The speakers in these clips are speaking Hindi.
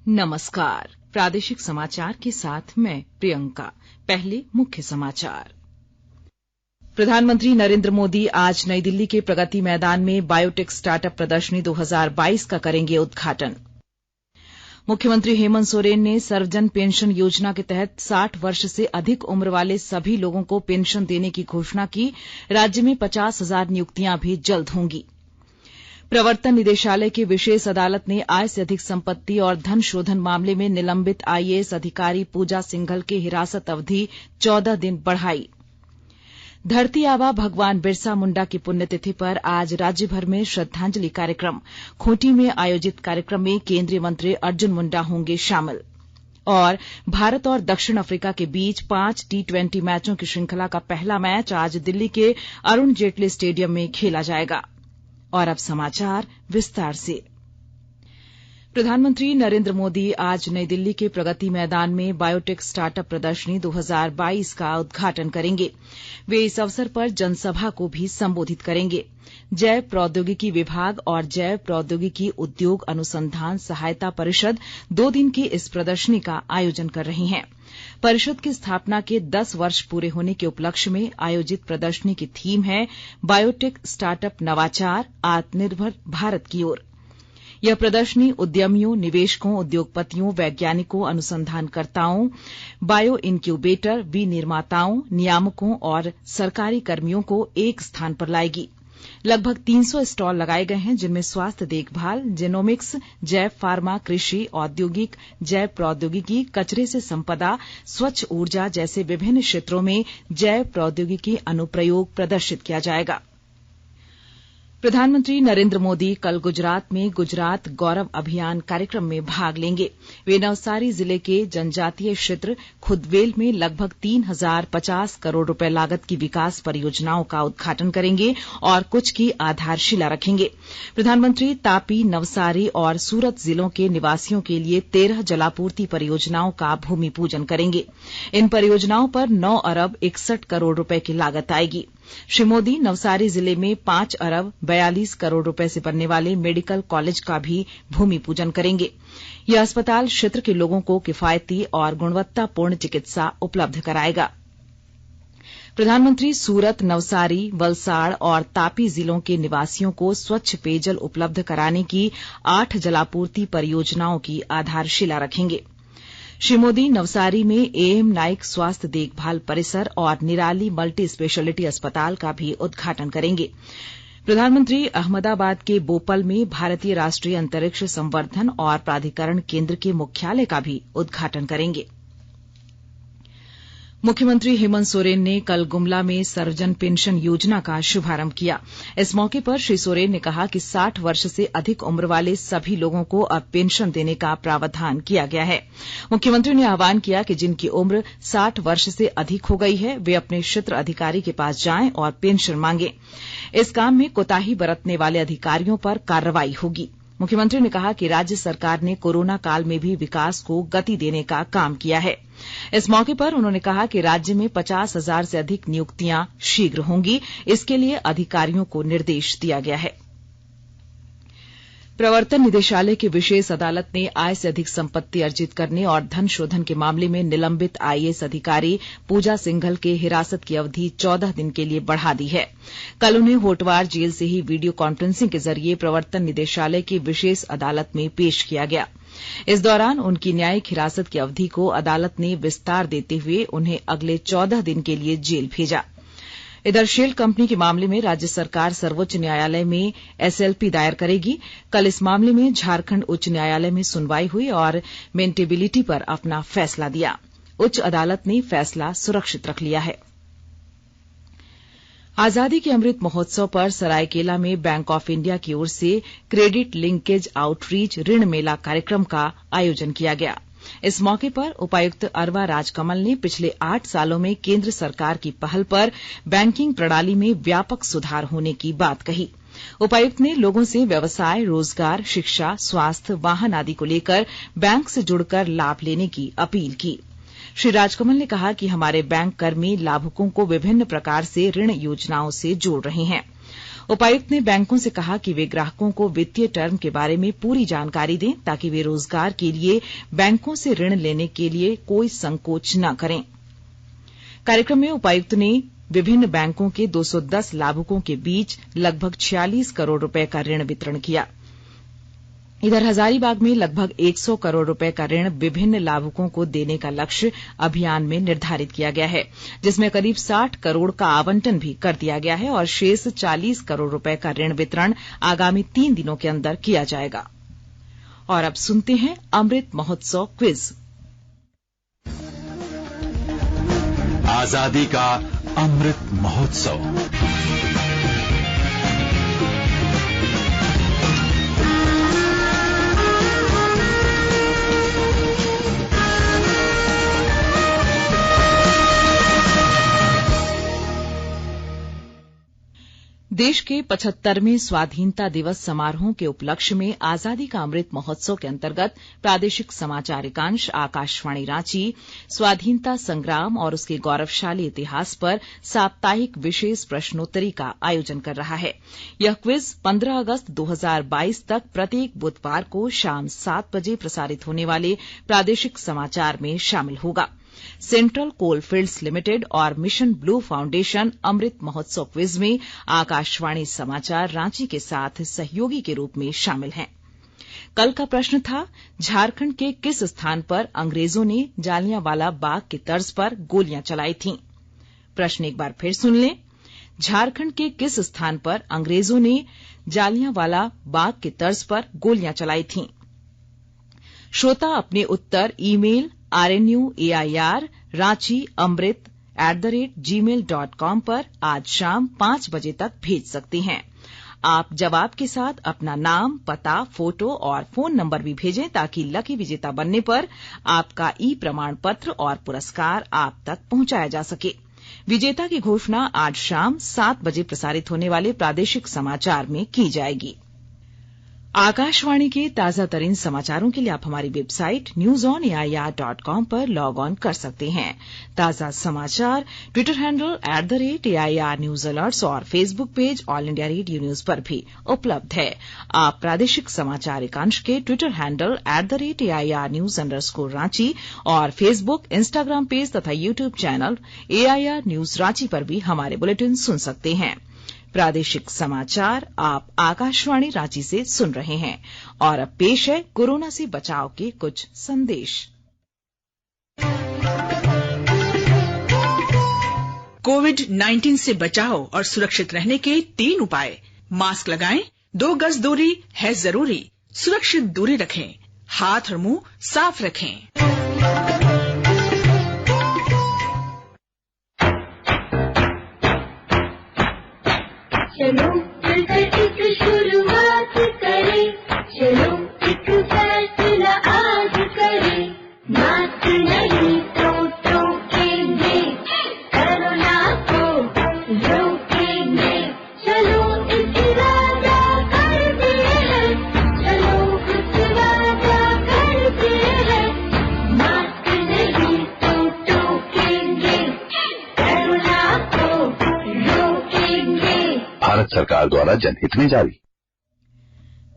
नमस्कार, प्रादेशिक समाचार के साथ मैं प्रियंका। पहले मुख्य समाचार। प्रधानमंत्री नरेंद्र मोदी आज नई दिल्ली के प्रगति मैदान में बायोटेक स्टार्टअप प्रदर्शनी 2022 का करेंगे उद्घाटन। मुख्यमंत्री हेमंत सोरेन ने सर्वजन पेंशन योजना के तहत 60 वर्ष से अधिक उम्र वाले सभी लोगों को पेंशन देने की घोषणा की। राज्य में 50,000 नियुक्तियां भी जल्द होंगी। प्रवर्तन निदेशालय की विशेष अदालत ने आय से अधिक संपत्ति और धन शोधन मामले में निलंबित आईएएस अधिकारी पूजा सिंघल की हिरासत अवधि 14 दिन बढ़ाई। धरती आबा भगवान बिरसा मुंडा की पुण्यतिथि पर आज राज्यभर में श्रद्धांजलि कार्यक्रम। खूंटी में आयोजित कार्यक्रम में केंद्रीय मंत्री अर्जुन मुंडा होंगे शामिल। और भारत और दक्षिण अफ्रीका के बीच 5 T20 मैचों की श्रृंखला का पहला मैच आज दिल्ली के अरुण जेटली स्टेडियम में खेला जाएगा। और अब समाचार विस्तार से। प्रधानमंत्री नरेंद्र मोदी आज नई दिल्ली के प्रगति मैदान में बायोटेक स्टार्टअप प्रदर्शनी 2022 का उद्घाटन करेंगे। वे इस अवसर पर जनसभा को भी संबोधित करेंगे। जैव प्रौद्योगिकी विभाग और जैव प्रौद्योगिकी उद्योग अनुसंधान सहायता परिषद 2 दिन की इस प्रदर्शनी का आयोजन कर रही हैं। परिषद की स्थापना के 10 वर्ष पूरे होने के उपलक्ष्य में आयोजित प्रदर्शनी की थीम है बायोटेक स्टार्टअप नवाचार आत्मनिर्भर भारत की ओर। यह प्रदर्शनी उद्यमियों, निवेशकों, उद्योगपतियों, वैज्ञानिकों, अनुसंधानकर्ताओं, बायो इनक्यूबेटर, विनिर्माताओं, नियामकों और सरकारी कर्मियों को एक स्थान पर लाएगी। लगभग 300 स्टॉल लगाए गए हैं, जिनमें स्वास्थ्य देखभाल, जेनोमिक्स, जैव फार्मा, कृषि, औद्योगिक, जैव प्रौद्योगिकी, कचरे से संपदा, स्वच्छ ऊर्जा जैसे विभिन्न क्षेत्रों में जैव प्रौद्योगिकी अनुप्रयोग प्रदर्शित किया जाएगा। प्रधानमंत्री नरेंद्र मोदी कल गुजरात में गुजरात गौरव अभियान कार्यक्रम में भाग लेंगे। वे नवसारी जिले के जनजातीय क्षेत्र खुदवेल में लगभग 3,050 करोड़ रुपए लागत की विकास परियोजनाओं का उद्घाटन करेंगे और कुछ की आधारशिला रखेंगे। प्रधानमंत्री तापी, नवसारी और सूरत जिलों के निवासियों के लिए 13 जलापूर्ति परियोजनाओं का भूमि पूजन करेंगे। इन परियोजनाओं पर 9 अरब 61 करोड़ रुपए की लागत आएगी। श्री मोदी नवसारी जिले में 5 अरब 42 करोड़ रुपए से बनने वाले मेडिकल कॉलेज का भी भूमि पूजन करेंगे। यह अस्पताल क्षेत्र के लोगों को किफायती और गुणवत्तापूर्ण चिकित्सा उपलब्ध कराएगा। प्रधानमंत्री सूरत, नवसारी, वलसाड़ और तापी जिलों के निवासियों को स्वच्छ पेयजल उपलब्ध कराने की 8 जलापूर्ति परियोजनाओं की आधारशिला रखेंगे। श्री मोदी नवसारी में एएम नाइक स्वास्थ्य देखभाल परिसर और निराली मल्टी स्पेशलिटी अस्पताल का भी उद्घाटन करेंगे। प्रधानमंत्री अहमदाबाद के बोपल में भारतीय राष्ट्रीय अंतरिक्ष संवर्धन और प्राधिकरण केंद्र के मुख्यालय का भी उद्घाटन करेंगे। मुख्यमंत्री हेमंत सोरेन ने कल गुमला में सर्वजन पेंशन योजना का शुभारंभ किया। इस मौके पर श्री सोरेन ने कहा कि 60 वर्ष से अधिक उम्र वाले सभी लोगों को अब पेंशन देने का प्रावधान किया गया है। मुख्यमंत्री ने आह्वान किया कि जिनकी उम्र 60 वर्ष से अधिक हो गई है, वे अपने क्षेत्र अधिकारी के पास जाएं और पेंशन मांगें। इस काम में कोताही बरतने वाले अधिकारियों पर कार्रवाई होगी। मुख्यमंत्री ने कहा कि राज्य सरकार ने कोरोना काल में भी विकास को गति देने का काम किया है। इस मौके पर उन्होंने कहा कि राज्य में 50,000 से अधिक नियुक्तियां शीघ्र होंगी। इसके लिए अधिकारियों को निर्देश दिया गया है। प्रवर्तन निदेशालय की विशेष अदालत ने आय से अधिक संपत्ति अर्जित करने और धन शोधन के मामले में निलंबित आईएएस अधिकारी पूजा सिंघल के हिरासत की अवधि 14 दिन के लिए बढ़ा दी है। कल उन्हें होटवार जेल से ही वीडियो कॉन्फ्रेंसिंग के जरिए प्रवर्तन निदेशालय की विशेष अदालत में पेश किया गया। इस दौरान उनकी न्यायिक हिरासत की अवधि को अदालत ने विस्तार देते हुए उन्हें अगले 14 दिन के लिए जेल भेजा। इधर शेल कंपनी के मामले में राज्य सरकार सर्वोच्च न्यायालय में एसएलपी दायर करेगी। कल इस मामले में झारखंड उच्च न्यायालय में सुनवाई हुई और मेंटेबिलिटी पर अपना फैसला दिया। उच्च अदालत ने फैसला सुरक्षित रख लिया है। आजादी के अमृत महोत्सव पर सरायकेला में बैंक ऑफ इंडिया की ओर से क्रेडिट लिंकेज आउटरीच ऋण मेला कार्यक्रम का आयोजन किया गया। इस मौके पर उपायुक्त अरवा राजकमल ने पिछले 8 सालों में केंद्र सरकार की पहल पर बैंकिंग प्रणाली में व्यापक सुधार होने की बात कही। उपायुक्त ने लोगों से व्यवसाय, रोजगार, शिक्षा, स्वास्थ्य, वाहन आदि को लेकर बैंक से जुड़कर लाभ लेने की अपील की। श्री राजकमल ने कहा कि हमारे बैंक कर्मी लाभुकों को विभिन्न प्रकार से ऋण योजनाओं से जोड़ रहे हैं। उपायुक्त ने बैंकों से कहा कि वे ग्राहकों को वित्तीय टर्म के बारे में पूरी जानकारी दें ताकि वे रोजगार के लिए बैंकों से ऋण लेने के लिए कोई संकोच न करें। कार्यक्रम में उपायुक्त ने विभिन्न बैंकों के 210 लाभुकों के बीच लगभग 46 करोड़ रुपए का ऋण वितरण किया। इधर हजारीबाग में लगभग 100 करोड़ रुपए का ऋण विभिन्न लाभुकों को देने का लक्ष्य अभियान में निर्धारित किया गया है, जिसमें करीब 60 करोड़ का आवंटन भी कर दिया गया है और शेष 40 करोड़ रुपए का ऋण वितरण आगामी 3 दिनों के अंदर किया जाएगा। और अब सुनते हैं अमृत महोत्सव क्विज। आजादी का अमृत महोत्सव। देश के 75वें स्वाधीनता दिवस समारोह के उपलक्ष्य में आजादी का अमृत महोत्सव के अंतर्गत प्रादेशिक समाचार एकांश आकाशवाणी रांची स्वाधीनता संग्राम और उसके गौरवशाली इतिहास पर साप्ताहिक विशेष प्रश्नोत्तरी का आयोजन कर रहा है। यह क्विज 15 अगस्त 2022 तक प्रत्येक बुधवार को शाम 7 बजे प्रसारित होने वाले प्रादेशिक समाचार में शामिल होगा। सेंट्रल कोलफील्ड्स लिमिटेड और mission blue foundation Amrit Mahotsav quiz में आकाशवाणी समाचार रांची के साथ सहयोगी के रूप में शामिल हैं। कल का प्रश्न था, झारखंड के किस स्थान पर अंग्रेजों ने जालियांवाला बाग की तर्ज पर गोलियां चलाई थीं? प्रश्न एक बार फिर सुन लें। झारखंड के किस स्थान पर अंग्रेजों ने जालियांवाला बाग की तर्ज पर गोलियां चलाई थीं? श्रोता अपने उत्तर ईमेल RNUAIR ranchi.amrit@gmail.com पर आज शाम 5 बजे तक भेज सकते हैं। आप जवाब के साथ अपना नाम, पता, फोटो और फोन नंबर भी भेजें ताकि लकी विजेता बनने पर आपका ई प्रमाण पत्र और पुरस्कार आप तक पहुंचाया जा सके। विजेता की घोषणा आज शाम 7 बजे प्रसारित होने वाले प्रादेशिक समाचार में की जाएगी। आकाशवाणी के ताजा तरीन समाचारों के लिए आप हमारी वेबसाइट newsonair.com पर लॉग ऑन कर सकते हैं। ताजा समाचार Twitter handle @AIR news alerts और Facebook page all India radio news पर भी उपलब्ध है। आप प्रादेशिक समाचार एकांश के ट्विटर हैंडल @AIR न्यूज_रांची और फेसबुक, इंस्टाग्राम पेज तथा YouTube channel AIR news Ranchi पर भी हमारे बुलेटिन सुन सकते हैं। प्रादेशिक समाचार आप आकाशवाणी रांची से सुन रहे हैं और अब पेश है कोरोना से बचाव के कुछ संदेश। कोविड-19 से बचाव और सुरक्षित रहने के 3 उपाय। मास्क लगाएं, 2 गज दूरी है जरूरी, सुरक्षित दूरी रखें, हाथ और मुंह साफ रखें। चलो मिलकर एक शुरुआत करें, चलो एक फैसला आज करें, मास्क नहीं तो टोकेंगे, कोरोना को रोकेंगे, चलो इस वादा करते हैं, चलो इस वादा करते हैं, मास्क नहीं तो टोकेंगे, कोरोना को रोकेंगे। भारत सरकार द्वारा जनहित में जारी।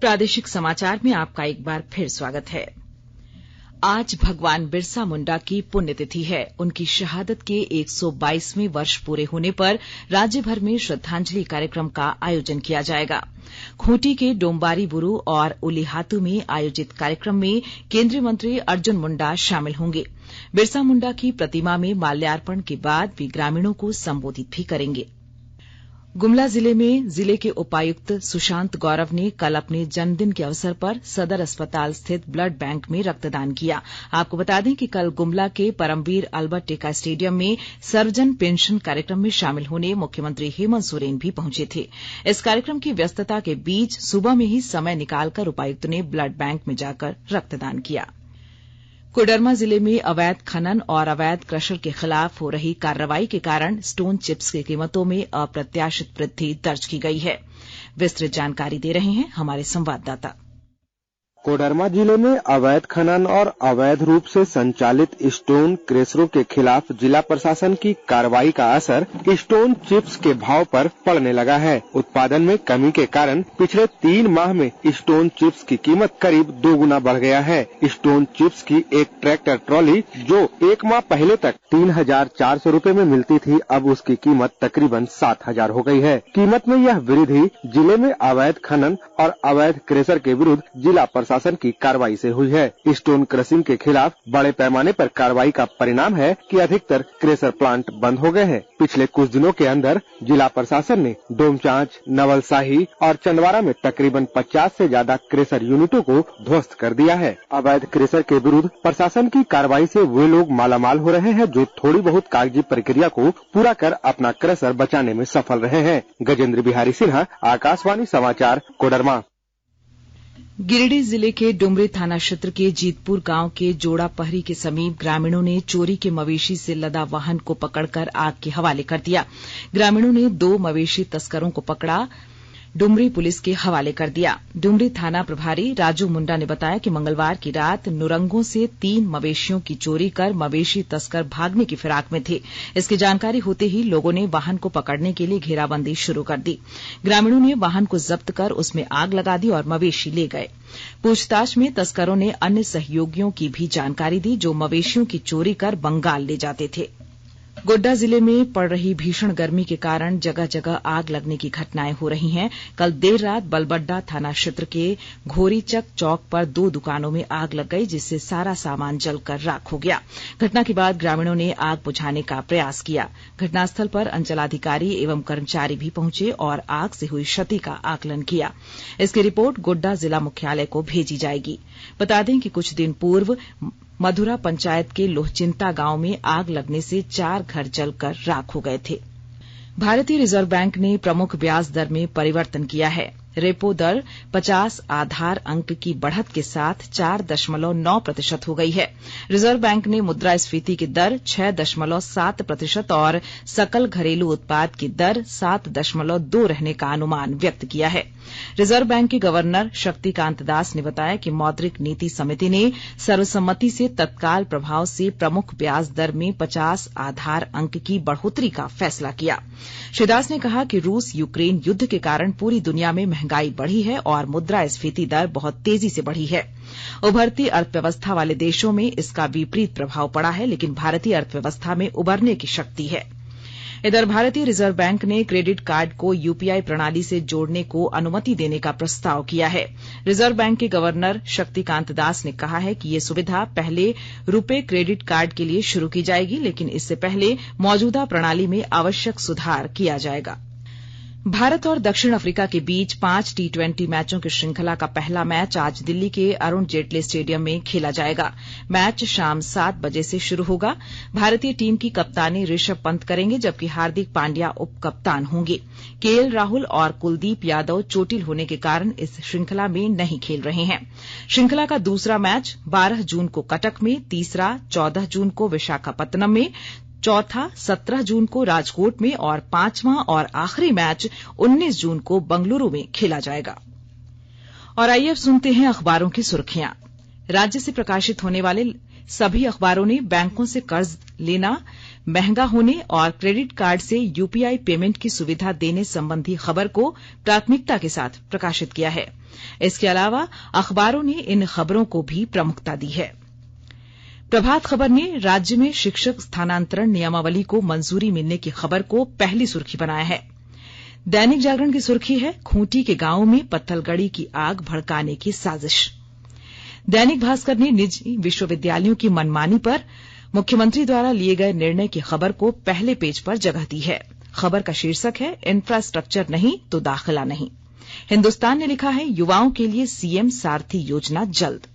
प्रादेशिक समाचार में आपका एक बार फिर स्वागत है। आज भगवान बिरसा मुंडा की पुण्यतिथि है। उनकी शहादत के 122वें वर्ष पूरे होने पर राज्य भर में श्रद्धांजलि कार्यक्रम का आयोजन किया जाएगा। खूंटी के डोम्बारी बुरू और उलीहातू में आयोजित कार्यक्रम में केंद्रीय मंत्री अर्जुन मुंडा शामिल होंगे। बिरसा मुंडा की प्रतिमा में माल्यार्पण के बाद वे ग्रामीणों को संबोधित भी करेंगे। गुमला जिले में जिले के उपायुक्त सुशांत गौरव ने कल अपने जन्मदिन के अवसर पर सदर अस्पताल स्थित ब्लड बैंक में रक्तदान किया। आपको बता दें कि कल गुमला के परमवीर अल्बर्ट टेका स्टेडियम में सर्वजन पेंशन कार्यक्रम में शामिल होने मुख्यमंत्री हेमंत सोरेन भी पहुंचे थे। इस कार्यक्रम की व्यस्तता के बीच सुबह में ही समय निकालकर उपायुक्त ने ब्लड बैंक में जाकर रक्तदान किया। कोडरमा जिले में अवैध खनन और अवैध क्रशर के खिलाफ हो रही कार्रवाई के कारण स्टोन चिप्स की कीमतों में अप्रत्याशित वृद्धि दर्ज की गई है। विस्तृत जानकारी दे रहे हैं हमारे संवाददाता। कोडरमा जिले में अवैध खनन और अवैध रूप से संचालित स्टोन क्रेशरों के खिलाफ जिला प्रशासन की कार्रवाई का असर स्टोन चिप्स के भाव पर पड़ने लगा है। उत्पादन में कमी के कारण पिछले 3 माह में स्टोन चिप्स की कीमत करीब 2 गुना बढ़ गया है। स्टोन चिप्स की एक ट्रैक्टर ट्रॉली जो 1 माह पहले तक 3,400 रुपए में मिलती थी, अब उसकी कीमत तकरीबन 7,000 हो गई है। कीमत में यह वृद्धि जिले में अवैध खनन और अवैध क्रेशर के विरुद्ध जिला प्रशासन की कार्रवाई से हुई है। स्टोन क्रशिंग के खिलाफ बड़े पैमाने पर कार्रवाई का परिणाम है कि अधिकतर क्रेशर प्लांट बंद हो गए हैं। पिछले कुछ दिनों के अंदर जिला प्रशासन ने डोमचांच, नवलसाही और चंदवारा में तकरीबन 50 से ज्यादा क्रेशर यूनिटों को ध्वस्त कर दिया है। अवैध क्रेशर के विरुद्ध प्रशासन की कार्रवाई से वे लोग मालामाल हो रहे हैं जो थोड़ी बहुत कागजी प्रक्रिया को पूरा कर अपना क्रेशर बचाने में सफल रहे हैं। गजेंद्र बिहारी सिन्हा, आकाशवाणी समाचार, कोडरमा। गिरिडीह जिले के डुमरी थाना क्षेत्र के जीतपुर गांव के जोड़ा पहरी के समीप ग्रामीणों ने चोरी के मवेशी से लदा वाहन को पकड़कर आग के हवाले कर दिया। ग्रामीणों ने 2 मवेशी तस्करों को पकड़ा डुमरी पुलिस के हवाले कर दिया। डुमरी थाना प्रभारी राजू मुंडा ने बताया कि मंगलवार की रात नुरंगों से 3 मवेशियों की चोरी कर मवेशी तस्कर भागने की फिराक में थे। इसकी जानकारी होते ही लोगों ने वाहन को पकड़ने के लिए घेराबंदी शुरू कर दी। ग्रामीणों ने वाहन को जब्त कर उसमें आग लगा दी और मवेशी ले गए। पूछताछ में तस्करों ने अन्य सहयोगियों की भी जानकारी दी जो मवेशियों की चोरी कर बंगाल ले जाते थे। गोड्डा जिले में पड़ रही भीषण गर्मी के कारण जगह जगह आग लगने की घटनाएं हो रही हैं। कल देर रात बलबड्डा थाना क्षेत्र के घोरीचक चौक पर 2 दुकानों में आग लग गई जिससे सारा सामान जलकर राख हो गया। घटना के बाद ग्रामीणों ने आग बुझाने का प्रयास किया। घटनास्थल पर अंचलाधिकारी एवं कर्मचारी भी पहुंचे और आग से हुई क्षति का आकलन किया। इसकी रिपोर्ट गोड्डा जिला मुख्यालय को भेजी जाएगी। बता दें कि कुछ दिन पूर्व मधुरा पंचायत के लोहचिंता गांव में आग लगने से 4 घर जलकर राख हो गए थे। भारतीय रिजर्व बैंक ने प्रमुख ब्याज दर में परिवर्तन किया है। रेपो दर 50 आधार अंक की बढ़त के साथ 4.9% हो गई है। रिजर्व बैंक ने मुद्रास्फीति की दर 6.7% और सकल घरेलू उत्पाद की दर 7.2 रहने का अनुमान व्यक्त किया है। रिजर्व बैंक के गवर्नर शक्तिकांत दास ने बताया कि मौद्रिक नीति समिति ने सर्वसम्मति से तत्काल प्रभाव से प्रमुख ब्याज दर में 50 आधार अंक की बढ़ोतरी का फैसला किया। श्री दास ने कहा कि रूस यूक्रेन युद्ध के कारण पूरी दुनिया में महंगाई बढ़ी है और मुद्रास्फीति दर बहुत तेजी से बढ़ी है। उभरती अर्थव्यवस्था वाले देशों में इसका विपरीत प्रभाव पड़ा है, लेकिन भारतीय अर्थव्यवस्था में उबरने की शक्ति है। इधर भारतीय रिजर्व बैंक ने क्रेडिट कार्ड को यूपीआई प्रणाली से जोड़ने को अनुमति देने का प्रस्ताव किया है। रिजर्व बैंक के गवर्नर शक्तिकांत दास ने कहा है कि ये सुविधा पहले रुपे क्रेडिट कार्ड के लिए शुरू की जाएगी, लेकिन इससे पहले मौजूदा प्रणाली में आवश्यक सुधार किया जाएगा। भारत और दक्षिण अफ्रीका के बीच 5 T20 मैचों की श्रृंखला का पहला मैच आज दिल्ली के अरुण जेटली स्टेडियम में खेला जाएगा। मैच शाम 7 बजे से शुरू होगा। भारतीय टीम की कप्तानी ऋषभ पंत करेंगे, जबकि हार्दिक पांड्या उप कप्तान होंगे। केएल राहुल और कुलदीप यादव चोटिल होने के कारण इस श्रृंखला में नहीं खेल रहे हैं। श्रृंखला का दूसरा मैच 12 जून को कटक में, तीसरा 14 जून को विशाखापत्तनम में, चौथा 17 जून को राजकोट में और 5वां और आखिरी मैच 19 जून को बंगलुरु में खेला जाएगा। और आइए अब सुनते हैं अखबारों की सुर्खियां। राज्य से प्रकाशित होने वाले सभी अखबारों ने बैंकों से कर्ज लेना महंगा होने और क्रेडिट कार्ड से यूपीआई पेमेंट की सुविधा देने संबंधी खबर को प्राथमिकता के साथ प्रकाशित किया है। इसके अलावा अखबारों ने इन खबरों को भी प्रमुखता दी है। प्रभात खबर ने राज्य में शिक्षक स्थानांतरण नियमावली को मंजूरी मिलने की खबर को पहली सुर्खी बनाया है। दैनिक जागरण की सुर्खी है, खूंटी के गांव में पत्थलगड़ी की आग भड़काने की साजिश। दैनिक भास्कर ने निजी विश्वविद्यालयों की मनमानी पर मुख्यमंत्री द्वारा लिए गए निर्णय की खबर को पहले पेज पर जगह दी है। खबर का शीर्षक है, इंफ्रास्ट्रक्चर नहीं तो दाखिला नहीं। हिन्दुस्तान ने लिखा है, युवाओं के लिए सीएम सारथी योजना जल्द।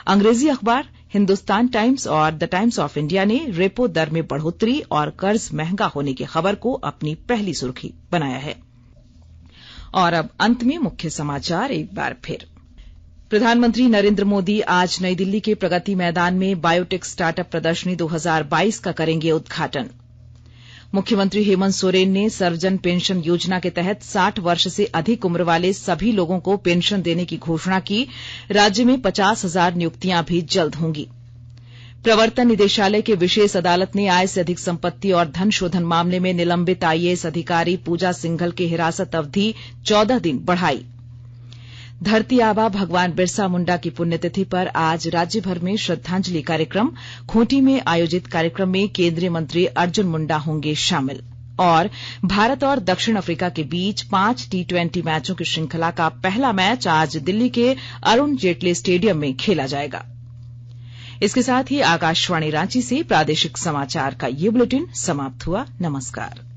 अंग्रेजी अखबार हिन्दुस्तान टाइम्स और द टाइम्स ऑफ इंडिया ने रेपो दर में बढ़ोतरी और कर्ज महंगा होने की खबर को अपनी पहली सुर्खी बनाया है। और अब अंत में मुख्य समाचार एक बार फिर। प्रधानमंत्री नरेंद्र मोदी आज नई दिल्ली के प्रगति मैदान में बायोटेक स्टार्टअप प्रदर्शनी 2022 का करेंगे उद्घाटन। मुख्यमंत्री हेमंत सोरेन ने सर्वजन पेंशन योजना के तहत 60 वर्ष से अधिक उम्र वाले सभी लोगों को पेंशन देने की घोषणा की। राज्य में 50,000 नियुक्तियां भी जल्द होंगी। प्रवर्तन निदेशालय के विशेष अदालत ने आय से अधिक संपत्ति और धन शोधन मामले में निलंबित आईएएस अधिकारी पूजा सिंघल की हिरासत अवधि 14 दिन बढ़ाई। धरती आबा भगवान बिरसा मुंडा की पुण्यतिथि पर आज राज्य भर में श्रद्धांजलि कार्यक्रम। खूंटी में आयोजित कार्यक्रम में केंद्रीय मंत्री अर्जुन मुंडा होंगे शामिल। और भारत और दक्षिण अफ्रीका के बीच 5 T20 मैचों की श्रृंखला का पहला मैच आज दिल्ली के अरुण जेटली स्टेडियम में खेला जाएगा। इसके साथ ही आकाशवाणी रांची से प्रादेशिक समाचार का ये बुलेटिन समाप्त हुआ। नमस्कार।